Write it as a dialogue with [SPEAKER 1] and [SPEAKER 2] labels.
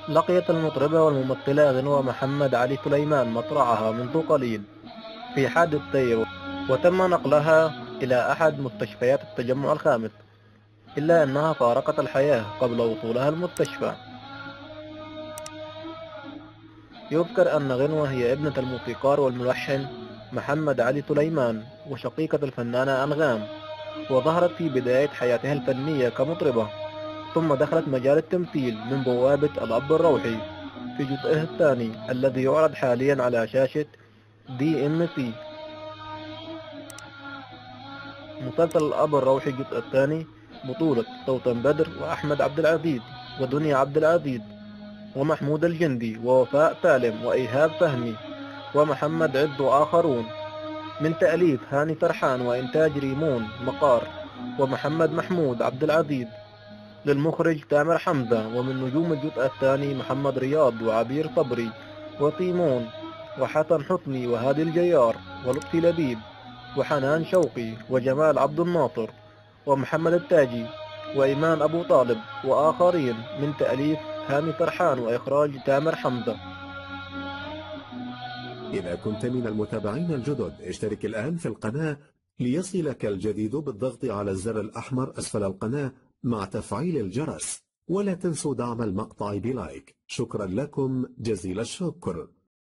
[SPEAKER 1] لقيت المطربة والممثلة غنوة محمد علي سليمان مطرحها منذ قليل في حادث سير، وتم نقلها إلى أحد مستشفيات التجمع الخامس، إلا أنها فارقت الحياة قبل وصولها المستشفى. يذكر أن غنوة هي ابنة الموسيقار والملحن محمد علي سليمان وشقيقة الفنانة أنغام، وظهرت في بداية حياتها الفنية كمطربة، ثم دخلت مجال التمثيل من بوابة الأب الروحي في جزئه الثاني الذي يعرض حاليا على شاشة DMC. مسلسل الأب الروحي الجزء الثاني بطولة سوسن بدر وأحمد عبد العزيز ودنيا عبد العزيز ومحمود الجندي ووفاء سالم وإيهاب فهمي ومحمد عز وآخرون، من تأليف هاني سرحان وإنتاج ريمون مقار ومحمد محمود عبد العزيز، للمخرج تامر حمزة. ومن نجوم الجزء الثاني محمد رياض وعبير صبري وسيمون وحسن حسني وهادي الجيار ولطفي لبيب وحنان شوقي وجمال عبد الناصر ومحمد التاجي وإيمان أبو طالب وآخرين، من تأليف هاني سرحان وإخراج تامر حمزة.
[SPEAKER 2] إذا كنت من المتابعين الجدد اشترك الآن في القناة ليصلك الجديد بالضغط على الزر الأحمر أسفل القناة مع تفعيل الجرس، ولا تنسوا دعم المقطع بلايك. شكرا لكم جزيل الشكر.